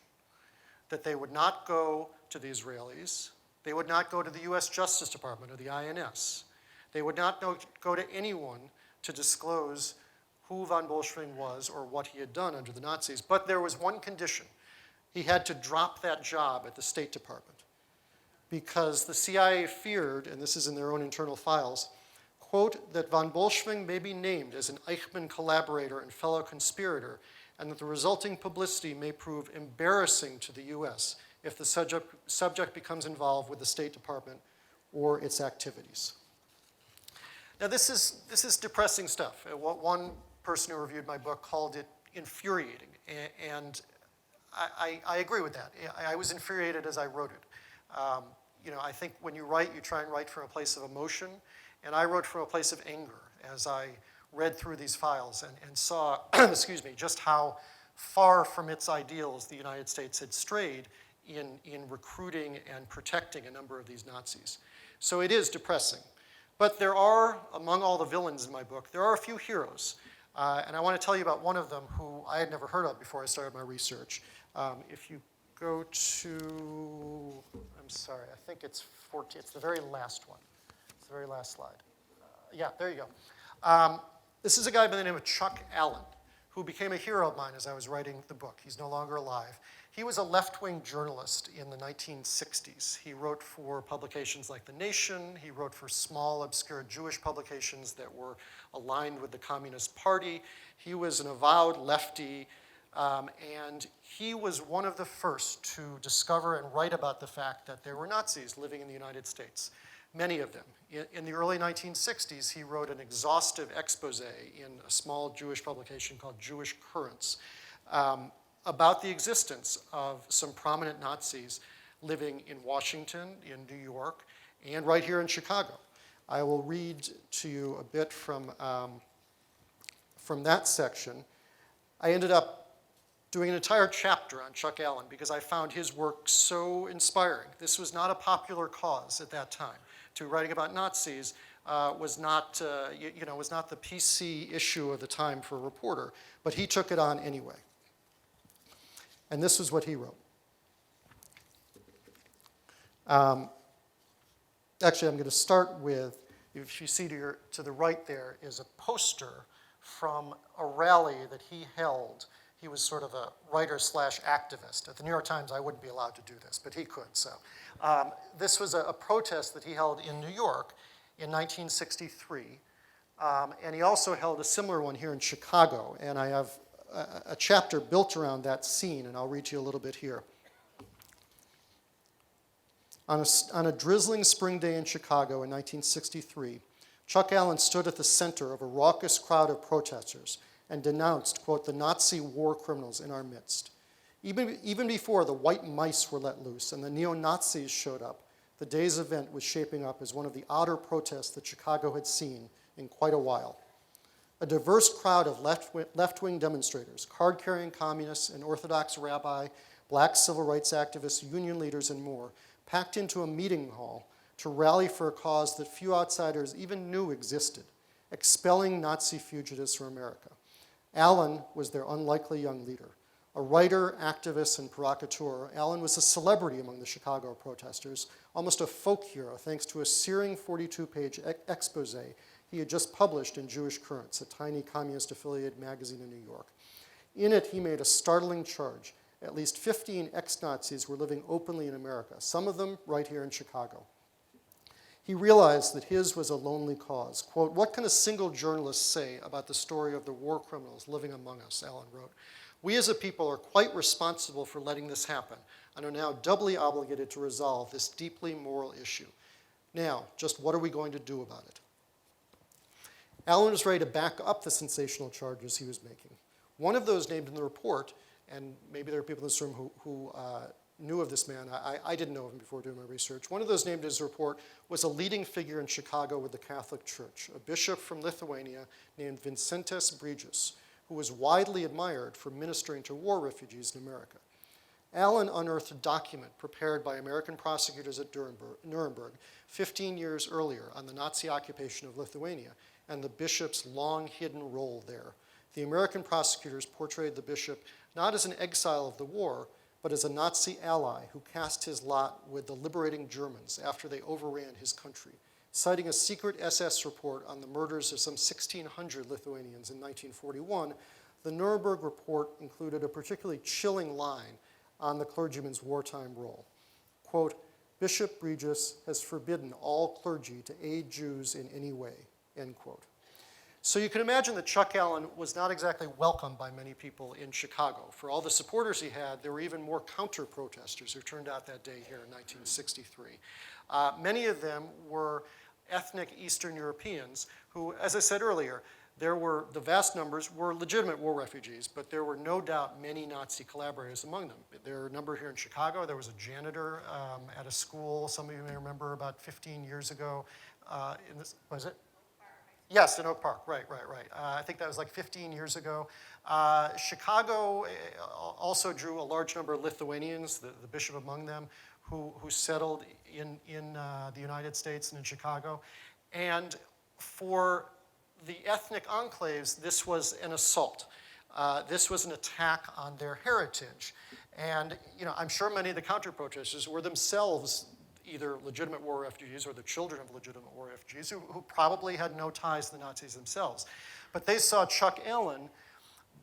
that they would not go to the Israelis, they would not go to the US Justice Department or the INS, they would not go to anyone to disclose who von Bolschwing was or what he had done under the Nazis. But there was one condition. He had to drop that job at the State Department because the CIA feared, and this is in their own internal files, quote, that von Bolschwing may be named as an Eichmann collaborator and fellow conspirator, and that the resulting publicity may prove embarrassing to the US if the subject becomes involved with the State Department or its activities. Now this is depressing stuff. One person who reviewed my book called it infuriating, and I agree with that. I was infuriated as I wrote it. I think when you write, you try and write from a place of emotion, and I wrote from a place of anger as I read through these files and saw, excuse me, just how far from its ideals the United States had strayed in recruiting and protecting a number of these Nazis. So it is depressing. But there are, among all the villains in my book, there are a few heroes. And I want to tell you about one of them who I had never heard of before I started my research. If you go to, I'm sorry, I think it's 14, it's the very last one. It's the very last slide. Yeah, there you go. This is a guy by the name of Chuck Allen, who became a hero of mine as I was writing the book. He's no longer alive. He was a left-wing journalist in the 1960s. He wrote for publications like The Nation. He wrote for small, obscure Jewish publications that were aligned with the Communist Party. He was an avowed lefty, and he was one of the first to discover and write about the fact that there were Nazis living in the United States, many of them. In the early 1960s, he wrote an exhaustive expose in a small Jewish publication called Jewish Currents, about the existence of some prominent Nazis living in Washington, in New York, and right here in Chicago. I will read to you a bit from that section. I ended up doing an entire chapter on Chuck Allen because I found his work so inspiring. This was not a popular cause at that time. Writing about Nazis was not the PC issue of the time for a reporter, but he took it on anyway. And this is what he wrote. Actually, I'm going to start with, if you see to the right there is a poster from a rally that he held. He was sort of a writer/activist. At the New York Times, I wouldn't be allowed to do this, but he could. So this was a protest that he held in New York in 1963. And he also held a similar one here in Chicago. And I have a chapter built around that scene, and I'll read to you a little bit here. On a drizzling spring day in Chicago in 1963, Chuck Allen stood at the center of a raucous crowd of protesters and denounced, quote, the Nazi war criminals in our midst. Even before the white mice were let loose and the neo-Nazis showed up, the day's event was shaping up as one of the odder protests that Chicago had seen in quite a while. A diverse crowd of left-wing demonstrators, card-carrying communists, an Orthodox rabbi, black civil rights activists, union leaders, and more, packed into a meeting hall to rally for a cause that few outsiders even knew existed, expelling Nazi fugitives from America. Allen was their unlikely young leader. A writer, activist, and provocateur, Allen was a celebrity among the Chicago protesters, almost a folk hero thanks to a searing 42-page expose he had just published in Jewish Currents, a tiny communist-affiliated magazine in New York. In it, he made a startling charge. At least 15 ex-Nazis were living openly in America, some of them right here in Chicago. He realized that his was a lonely cause. Quote, what can a single journalist say about the story of the war criminals living among us, Allen wrote. We as a people are quite responsible for letting this happen and are now doubly obligated to resolve this deeply moral issue. Now, just what are we going to do about it? Allen was ready to back up the sensational charges he was making. One of those named in the report, and maybe there are people in this room who knew of this man. I didn't know of him before doing my research. One of those named in his report was a leading figure in Chicago with the Catholic Church, a bishop from Lithuania named Vincentas Bridges, who was widely admired for ministering to war refugees in America. Allen unearthed a document prepared by American prosecutors at Nuremberg 15 years earlier on the Nazi occupation of Lithuania and the bishop's long-hidden role there. The American prosecutors portrayed the bishop not as an exile of the war, but as a Nazi ally who cast his lot with the liberating Germans after they overran his country, citing a secret SS report on the murders of some 1,600 Lithuanians in 1941. The Nuremberg report included a particularly chilling line on the clergyman's wartime role. Quote, Bishop Bridges has forbidden all clergy to aid Jews in any way, end quote. So you can imagine that Chuck Allen was not exactly welcomed by many people in Chicago. For all the supporters he had, there were even more counter-protesters who turned out that day here in 1963. Many of them were ethnic Eastern Europeans who, as I said earlier, the vast numbers were legitimate war refugees, but there were no doubt many Nazi collaborators among them. There are a number here in Chicago. There was a janitor at a school, some of you may remember, about 15 years ago. Was it? Yes, in Oak Park, right. I think that was like 15 years ago. Chicago also drew a large number of Lithuanians, the bishop among them, who settled in the United States and in Chicago. And for the ethnic enclaves, this was an assault. This was an attack on their heritage. And I'm sure many of the counter-protesters were themselves either legitimate war refugees or the children of legitimate war refugees who probably had no ties to the Nazis themselves. But they saw Chuck Allen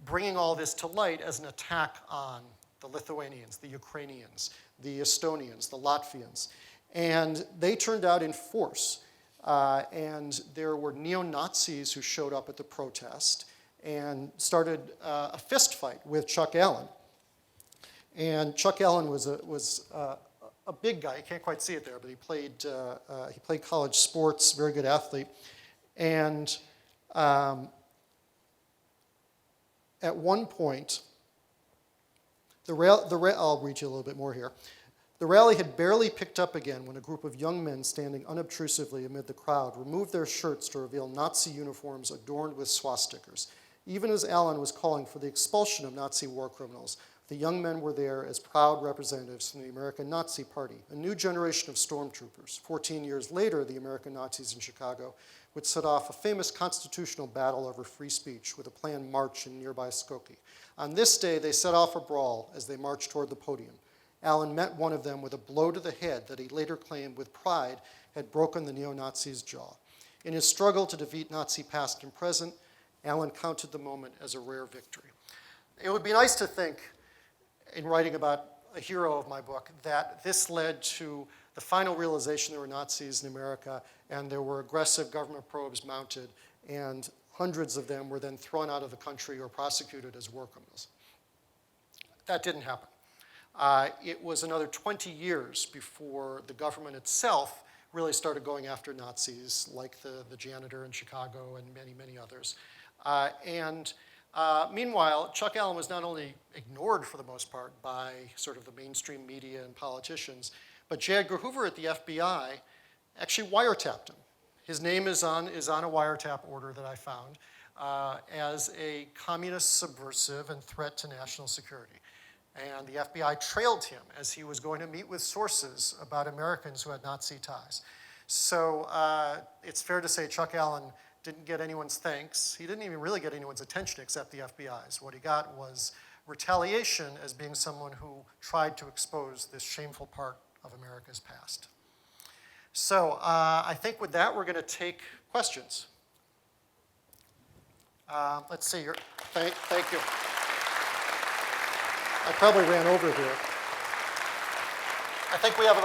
bringing all this to light as an attack on the Lithuanians, the Ukrainians, the Estonians, the Latvians. And they turned out in force. And there were neo-Nazis who showed up at the protest and started a fist fight with Chuck Allen. And Chuck Allen was a big guy. You can't quite see it there, but he played college sports, very good athlete. And at one point, I'll read you a little bit more here. The rally had barely picked up again when a group of young men standing unobtrusively amid the crowd removed their shirts to reveal Nazi uniforms adorned with swastikas. Even as Allen was calling for the expulsion of Nazi war criminals, the young men were there as proud representatives from the American Nazi Party, a new generation of stormtroopers. 14 years later, the American Nazis in Chicago would set off a famous constitutional battle over free speech with a planned march in nearby Skokie. On this day, they set off a brawl as they marched toward the podium. Allen met one of them with a blow to the head that he later claimed with pride had broken the neo-Nazi's jaw. In his struggle to defeat Nazi past and present, Allen counted the moment as a rare victory. It would be nice to think, in writing about a hero of my book, that this led to the final realization there were Nazis in America and there were aggressive government probes mounted, and hundreds of them were then thrown out of the country or prosecuted as war criminals. That didn't happen. It was another 20 years before the government itself really started going after Nazis, like the janitor in Chicago and many, many others. Meanwhile, Chuck Allen was not only ignored for the most part by sort of the mainstream media and politicians, but J. Edgar Hoover at the FBI actually wiretapped him. His name is on a wiretap order that I found as a communist subversive and threat to national security. And the FBI trailed him as he was going to meet with sources about Americans who had Nazi ties. So it's fair to say Chuck Allen didn't get anyone's thanks. He didn't even really get anyone's attention except the FBI's. What he got was retaliation as being someone who tried to expose this shameful part of America's past. So I think with that, we're going to take questions. Let's see. Thank you. I probably ran over here. I think we have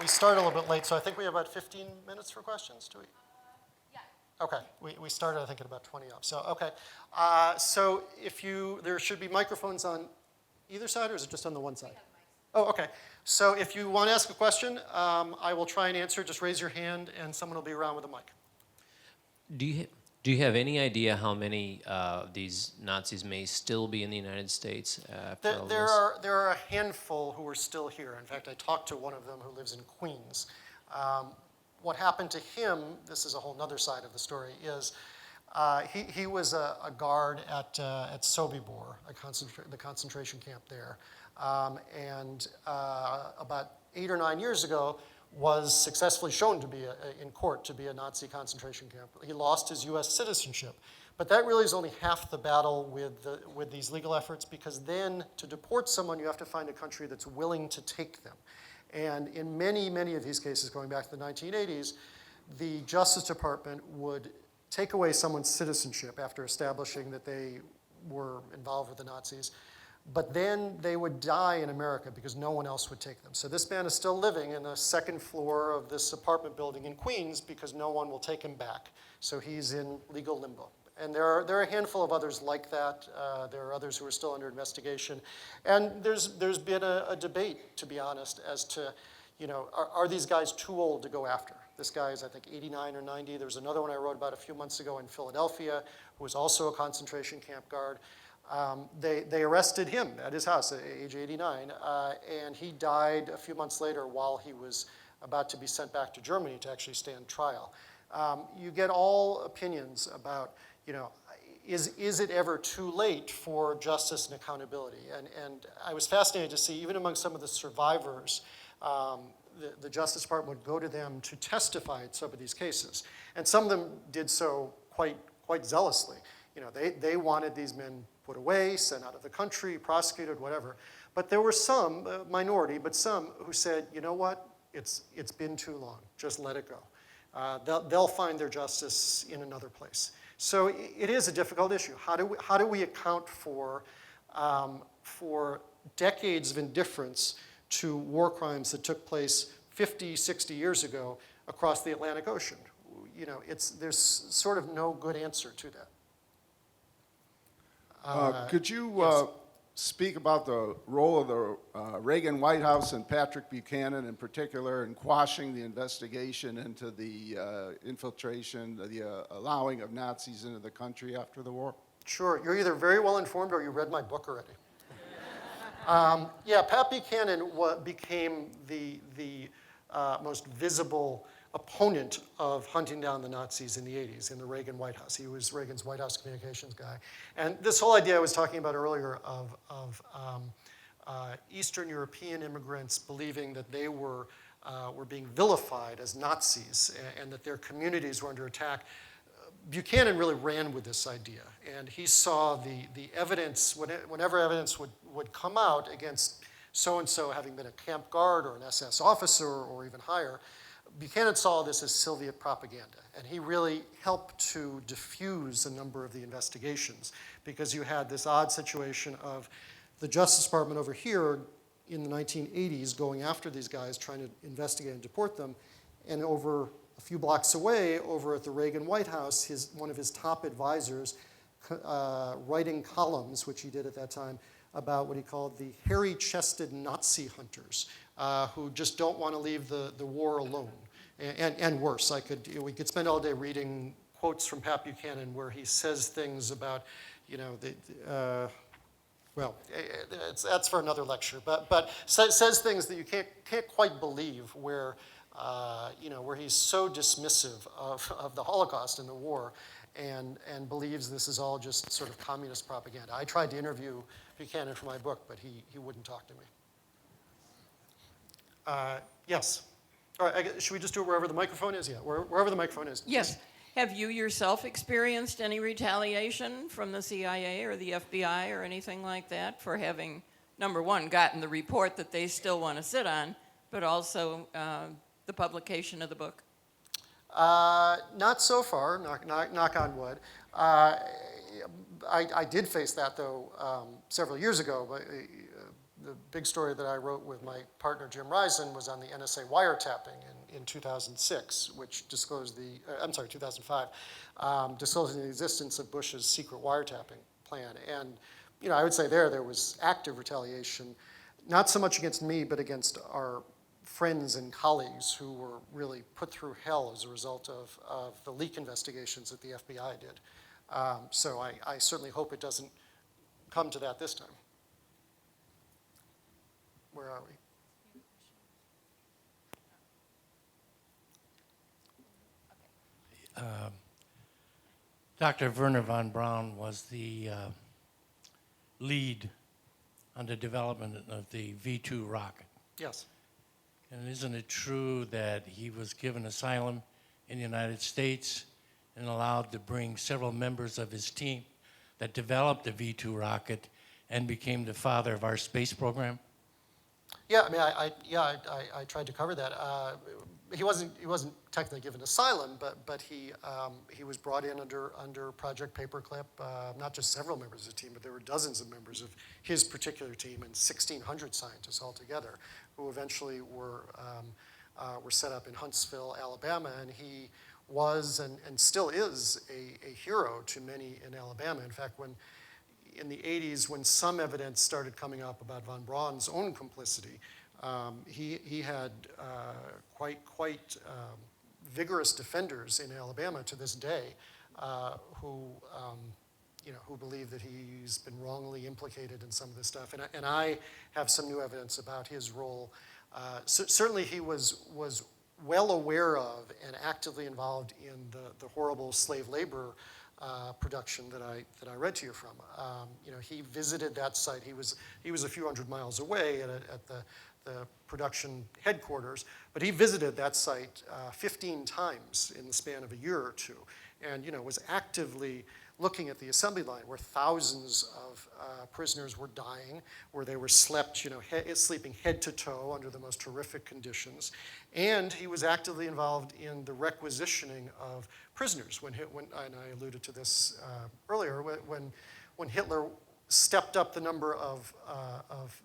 we started a little bit late, so I think we have about 15 minutes for questions, do we? Yeah. Okay, we started, I think, at about 20 up. So, okay. So there should be microphones on either side, or is it just on the one side? Oh, okay. So if you want to ask a question, I will try and answer. Just raise your hand, and someone will be around with a mic. Do Do you have any idea how many of these Nazis may still be in the United States after all There this? are a handful who are still here. In fact, I talked to one of them who lives in Queens. What happened to him, this is a whole other side of the story, is he was a guard at Sobibor, the concentration camp there. And about 8 or 9 years ago, was successfully shown to be in court to be a Nazi concentration camp. He lost his U.S. citizenship. But that really is only half the battle with these legal efforts, because then to deport someone, you have to find a country that's willing to take them. And in many, many of these cases, going back to the 1980s, the Justice Department would take away someone's citizenship after establishing that they were involved with the Nazis, but then they would die in America because no one else would take them. So this man is still living in the second floor of this apartment building in Queens because no one will take him back. So he's in legal limbo. And there are a handful of others like that. There are others who are still under investigation. And there's been a debate, to be honest, as to, are these guys too old to go after? This guy is, I think, 89 or 90. There was another one I wrote about a few months ago in Philadelphia, who was also a concentration camp guard. They arrested him at his house at age 89, and he died a few months later while he was about to be sent back to Germany to actually stand trial. You get all opinions about, is it ever too late for justice and accountability? And I was fascinated to see, even among some of the survivors, the Justice Department would go to them to testify in some of these cases. And some of them did so quite zealously. They wanted these men put away, sent out of the country, prosecuted, whatever. But there were some, a minority, but some who said, you know what, it's been too long, just let it go. They'll find their justice in another place. So it is a difficult issue. How do we account for decades of indifference to war crimes that took place 50, 60 years ago across the Atlantic Ocean? There's sort of no good answer to that. Could you yes. speak about the role of the Reagan White House and Patrick Buchanan in particular in quashing the investigation into the infiltration, the allowing of Nazis into the country after the war? Sure. You're either very well informed or you read my book already. Yeah, Pat Buchanan became the most visible opponent of hunting down the Nazis in the 80s in the Reagan White House. He was Reagan's White House communications guy. And this whole idea I was talking about earlier of Eastern European immigrants believing that they were being vilified as Nazis and that their communities were under attack, Buchanan really ran with this idea. And he saw the evidence, whenever evidence would come out against so-and-so having been a camp guard or an SS officer or even higher, Buchanan saw this as Soviet propaganda, and he really helped to diffuse a number of the investigations because you had this odd situation of the Justice Department over here in the 1980s going after these guys, trying to investigate and deport them, and over a few blocks away, over at the Reagan White House, one of his top advisors writing columns, which he did at that time, about what he called the hairy-chested Nazi hunters, who just don't want to leave the war alone. And worse, we could spend all day reading quotes from Pat Buchanan where he says things about, that's for another lecture, but says things that you can't quite believe, where he's so dismissive of the Holocaust and the war, and believes this is all just sort of communist propaganda. I tried to interview Buchanan for my book, but he wouldn't talk to me. Yes. All right, should we just do it wherever the microphone is? Yeah, wherever the microphone is. Yes. Have you yourself experienced any retaliation from the CIA or the FBI or anything like that for having, number one, gotten the report that they still want to sit on, but also the publication of the book? Not so far, knock on wood. I did face that, though, several years ago. But the big story that I wrote with my partner, Jim Risen, was on the NSA wiretapping in 2006, which disclosed 2005, disclosing the existence of Bush's secret wiretapping plan. And, I would say there was active retaliation, not so much against me, but against our friends and colleagues who were really put through hell as a result of the leak investigations that the FBI did. So I certainly hope it doesn't come to that this time. Where are we? Dr. Werner von Braun was the lead on the development of the V-2 rocket. Yes. And isn't it true that he was given asylum in the United States and allowed to bring several members of his team that developed the V-2 rocket and became the father of our space program? Yeah, I mean, I tried to cover that. He wasn't technically given asylum, but he was brought in under Project Paperclip. Not just several members of the team, but there were dozens of members of his particular team and 1,600 scientists altogether, who eventually were set up in Huntsville, Alabama, and he was and still is a hero to many in Alabama. In fact, in the 80s, when some evidence started coming up about von Braun's own complicity, he had quite vigorous defenders in Alabama to this day who believe that he's been wrongly implicated in some of this stuff. And I have some new evidence about his role. Certainly, he was well aware of and actively involved in the horrible slave labor production that I read to you from. He visited that site. He was a few hundred miles away at the production headquarters, but he visited that site 15 times in the span of a year or two, and was actively looking at the assembly line where thousands of prisoners were dying, where they were sleeping head to toe under the most horrific conditions, and he was actively involved in the requisitioning of prisoners. And I alluded to this earlier, when Hitler stepped up the number of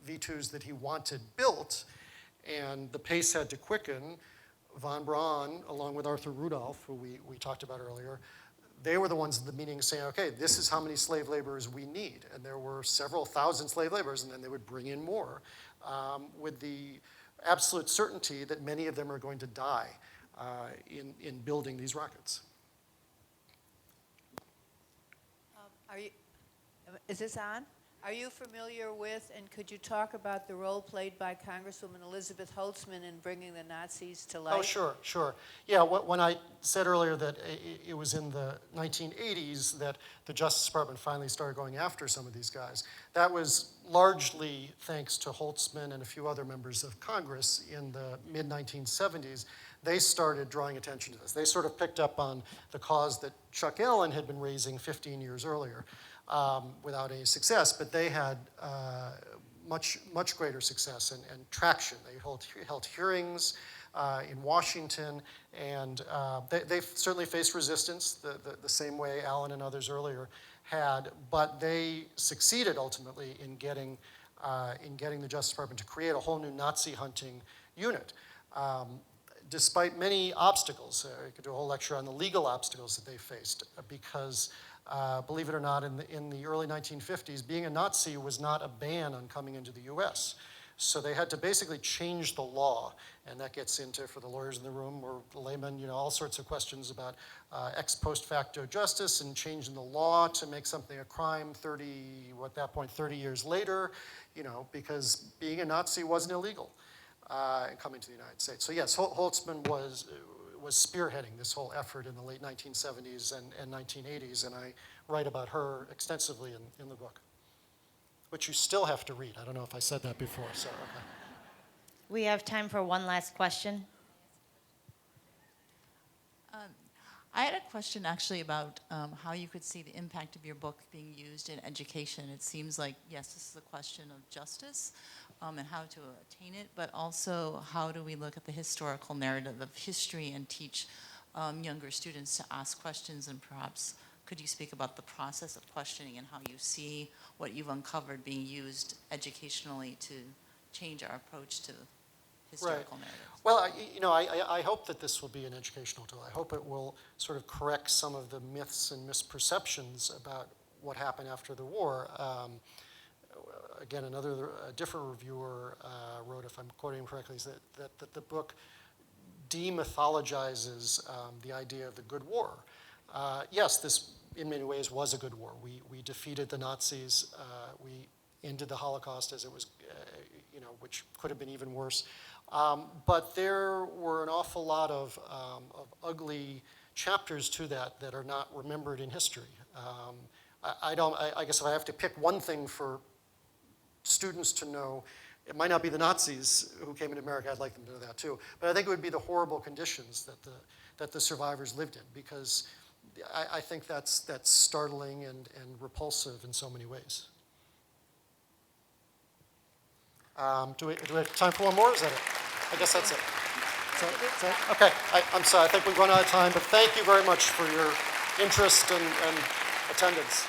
V2s that he wanted built, and the pace had to quicken, von Braun, along with Arthur Rudolph, who we talked about earlier, they were the ones at the meeting saying, okay, this is how many slave laborers we need. And there were several thousand slave laborers, and then they would bring in more with the absolute certainty that many of them are going to die in building these rockets. Is this on? Are you familiar with, and could you talk about the role played by Congresswoman Elizabeth Holtzman in bringing the Nazis to life? Oh, sure. Yeah, when I said earlier that it was in the 1980s that the Justice Department finally started going after some of these guys, that was largely thanks to Holtzman and a few other members of Congress in the mid-1970s. They started drawing attention to this. They sort of picked up on the cause that Chuck Allen had been raising 15 years earlier. Without any success, but they had much greater success and traction. They held hearings in Washington, and they certainly faced resistance the same way Allen and others earlier had, but they succeeded ultimately in getting the Justice Department to create a whole new Nazi hunting unit. Despite many obstacles, I could do a whole lecture on the legal obstacles that they faced, because believe it or not, in the early 1950s, being a Nazi was not a ban on coming into the US. So they had to basically change the law, and that gets into, for the lawyers in the room or the laymen, all sorts of questions about ex post facto justice and changing the law to make something a crime 30 years later, because being a Nazi wasn't illegal coming to the United States. So yes, Holtzman was spearheading this whole effort in the late 1970s and 1980s, and I write about her extensively in the book, which you still have to read. I don't know if I said that before, so okay. We have time for one last question. I had a question actually about how you could see the impact of your book being used in education. It seems like, yes, this is a question of justice and how to attain it, but also how do we look at the historical narrative of history and teach younger students to ask questions, and perhaps could you speak about the process of questioning and how you see what you've uncovered being used educationally to change our approach to historical narratives? Well, I hope that this will be an educational tool. I hope it will sort of correct some of the myths and misperceptions about what happened after the war. again, another different reviewer wrote, if I'm quoting him correctly, is that the book demythologizes the idea of the good war. Yes, this in many ways was a good war. We defeated the Nazis. We ended the Holocaust as it was, which could have been even worse. But there were an awful lot of ugly chapters to that are not remembered in history. I guess if I have to pick one thing for students to know, it might not be the Nazis who came into America. I'd like them to know that too. But I think it would be the horrible conditions that the survivors lived in, because I think that's startling and repulsive in so many ways. Do we have time for one more? Is that it? I guess that's it. Is that it? Okay, I'm sorry. I think we've run out of time, but thank you very much for your interest and attendance.